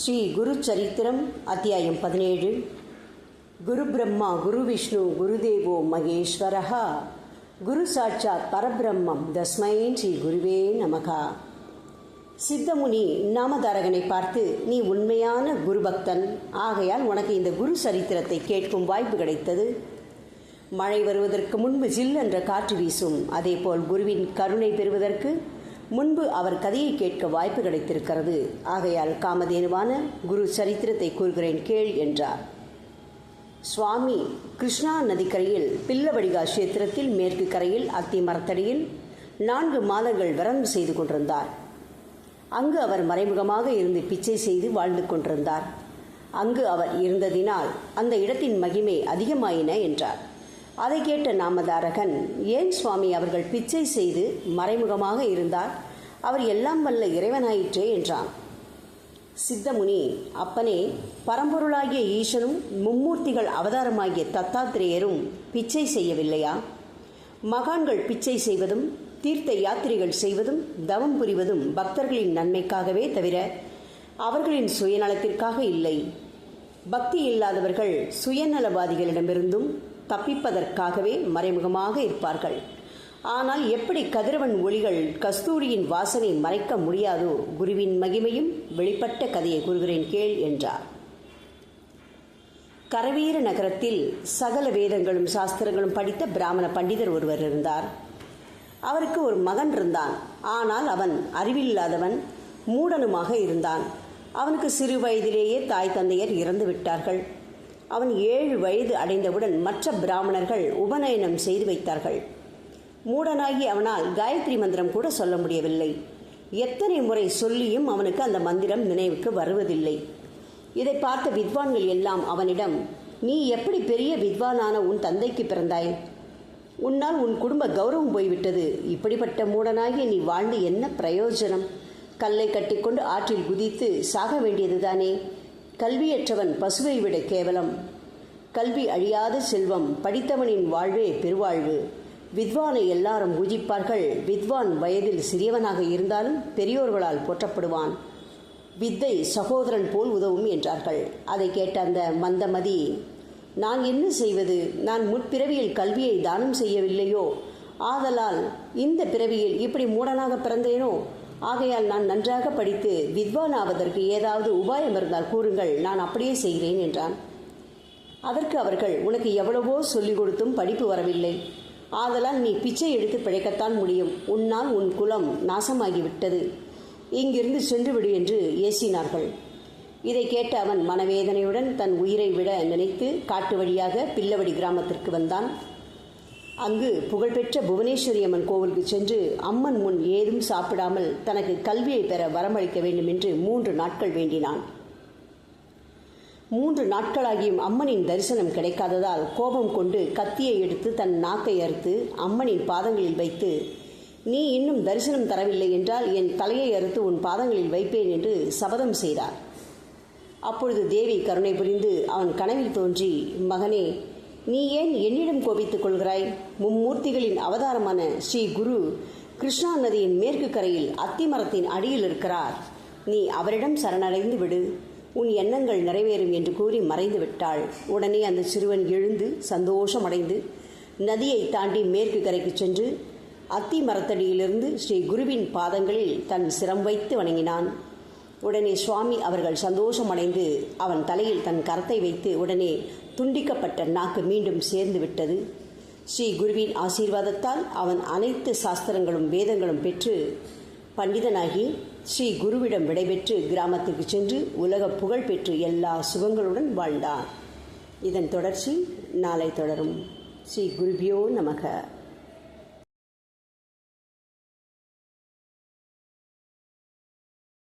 ஸ்ரீ குரு சரித்திரம் அத்தியாயம் 17. குரு பிரம்மா குரு விஷ்ணு குருதேவோ மகேஸ்வரஹா குரு சாட்சாத் பரபிரம்மம் தஸ்மை ஸ்ரீ குருவே நமகா. சித்தமுனி நாமதாரகனை பார்த்து, நீ உண்மையான குரு பக்தன், ஆகையால் உனக்கு இந்த குரு சரித்திரத்தை கேட்கும் வாய்ப்பு கிடைத்தது. மழை வருவதற்கு முன்பு ஜில் என்ற காற்று வீசும், அதேபோல் குருவின் கருணை பெறுவதற்கு முன்பு அவர் கதையை கேட்க வாய்ப்பு கிடைத்திருக்கிறது. ஆகையால் காமதேனுவான குரு சரித்திரத்தை கூறுகிறேன் கேள் என்றார். சுவாமி கிருஷ்ணா நதிக்கரையில் பில்லவடிகா கஷேத்திரத்தில் மேற்கு கரையில் அத்தி மரத்தடியில் 4 மாதங்கள் விரதம் செய்து கொண்டிருந்தார். அங்கு அவர் மறைமுகமாக இருந்து பிச்சை செய்து வாழ்ந்து கொண்டிருந்தார். அங்கு அவர் இருந்ததினால் அந்த இடத்தின் மகிமை அதிகமாயின என்றார். அதை கேட்ட நாமதாரகன், ஏன் சுவாமி அவர்கள் பிச்சை செய்து மறைமுகமாக இருந்தார்? அவர் எல்லாம் வல்ல இறைவனாயிற்றே என்றான். சித்தமுனி, அப்பனே, பரம்பொருளாகிய ஈசனும் மும்மூர்த்திகள் அவதாரமாகிய தத்தாத்திரேயரும் பிச்சை செய்யவில்லையா? மகான்கள் பிச்சை செய்வதும் தீர்த்த யாத்திரைகள் செய்வதும் தவம் புரிவதும் பக்தர்களின் நன்மைக்காகவே தவிர அவர்களின் சுயநலத்திற்காக இல்லை. பக்தி இல்லாதவர்கள் சுயநலவாதிகளிடமிருந்தும் தப்பிப்பதற்காகவே மறைமுகமாக இருப்பார்கள். ஆனால் எப்படி கதிரவன் ஒளிகள் கஸ்தூரியின் வாசனை மறைக்க முடியாதோ, குருவின் மகிமையும் வெளிப்பட்ட கதையை கூறுகிறேன் கேள் என்றார். கரவீர நகரத்தில் சகல வேதங்களும் சாஸ்திரங்களும் படித்த பிராமண பண்டிதர் ஒருவர் இருந்தார். அவருக்கு ஒரு மகன் இருந்தான். ஆனால் அவன் அறிவில்லாதவன், மூடனுமாக இருந்தான். அவனுக்கு சிறு வயதிலேயே தாய் தந்தையர் இறந்து விட்டார்கள். அவன் 7 வயது அடைந்தவுடன் மற்ற பிராமணர்கள் உபநயனம் செய்து வைத்தார்கள். மூடனாகி அவனால் காயத்ரி மந்திரம் கூட சொல்ல முடியவில்லை. எத்தனை முறை சொல்லியும் அவனுக்கு அந்த மந்திரம் நினைவுக்கு வருவதில்லை. இதை பார்த்த வித்வான்கள் எல்லாம் அவனிடம், நீ எப்படி பெரிய வித்வானான உன் தந்தைக்கு பிறந்தாய்? உன்னால் உன் குடும்ப கௌரவம் போய்விட்டது. இப்படிப்பட்ட மூடனாகி நீ வாழ்ந்து என்ன பிரயோஜனம்? கல்லை கட்டிக்கொண்டு ஆற்றில் குதித்து சாக வேண்டியதுதானே? கல்வியற்றவன் பசுவை விட கேவலம். கல்வி அழியாத செல்வம், படித்தவனின் வாழ்வே பெருவாழ்வு. வித்வானை எல்லாரும் பூஜிப்பார்கள். வித்வான் வயதில் சிறியவனாக இருந்தாலும் பெரியோர்களால் போற்றப்படுவான். வித்தை சகோதரன் போல் உதவும் என்றார்கள். அதை கேட்ட அந்த மந்தமதி, நான் என்ன செய்வது? நான் முற்பிறவியில் கல்வியை தானம் செய்யவில்லையோ, ஆதலால் இந்த பிறவியில் இப்படி மூடனாக பிறந்தேனோ? ஆகையால் நான் நன்றாக படித்து வித்வான் ஆவதற்கு ஏதாவது உபாயம் இருந்தால் கூறுங்கள், நான் அப்படியே செய்கிறேன் என்றான். அதற்கு அவர்கள், உனக்கு எவ்வளவோ சொல்லிக் கொடுத்தும் படிப்பு வரவில்லை. ஆதலால் நீ பிச்சை எடுத்து பிழைக்கத்தான் முடியும். உன்னால் உன் குலம் நாசமாகிவிட்டது. இங்கிருந்து சென்றுவிடு என்று ஏசினார்கள். இதை கேட்ட அவன் மனவேதனையுடன் தன் உயிரை விட நினைத்து காட்டு வழியாக பில்லவடி கிராமத்திற்கு வந்தான். அங்கு புகழ்பெற்ற புவனேஸ்வரி அம்மன் கோவிலுக்கு சென்று அம்மன் முன் ஏதும் சாப்பிடாமல் தனக்கு கல்வியை பெற வரமளிக்க வேண்டும் என்று 3 நாட்கள் வேண்டினான். 3 நாட்களாகியும் அம்மனின் தரிசனம் கிடைக்காததால் கோபம் கொண்டு கத்தியை எடுத்து தன் நாக்கை அறுத்து அம்மனின் பாதங்களில் வைத்து, நீ இன்னும் தரிசனம் தரவில்லை என்றால் என் தலையை அறுத்து உன் பாதங்களில் வைப்பேன் என்று சபதம் செய்தார். அப்பொழுது தேவி கருணை புரிந்து அவன் கனவில் தோன்றி, மகனே, நீ ஏன் என்னிடம் கோபித்துக் கொள்கிறாய்? மும்மூர்த்திகளின் அவதாரமான ஸ்ரீ குரு கிருஷ்ணா நதியின் மேற்கு கரையில் அத்திமரத்தின் அடியில் இருக்கிறார். நீ அவரிடம் சரணடைந்து விடு, உன் எண்ணங்கள் நிறைவேறும் என்று கூறி மறைந்து விட்டாள். உடனே அந்த சிறுவன் எழுந்து சந்தோஷமடைந்து நதியை தாண்டி மேற்கு கரைக்கு சென்று அத்தி மரத்தடியிலிருந்து ஸ்ரீ குருவின் பாதங்களில் தன் சிரம் வைத்து வணங்கினான். உடனே சுவாமி அவர்கள் சந்தோஷமடைந்து அவன் தலையில் தன் கரத்தை வைத்து உடனே துண்டிக்கப்பட்ட நாக்கு மீண்டும் சேர்ந்து விட்டது. ஸ்ரீ குருவின் ஆசீர்வாதத்தால் அவன் அனைத்து சாஸ்திரங்களும் வேதங்களும் பெற்று பண்டிதனாகி ஸ்ரீ குருவிடம் விடைபெற்று கிராமத்திற்கு சென்று உலக புகழ் பெற்று எல்லா சுகங்களுடன் வாழ்ந்தான். இதன் தொடர்ச்சி நாளை தொடரும். ஸ்ரீ குருபியோ நமக.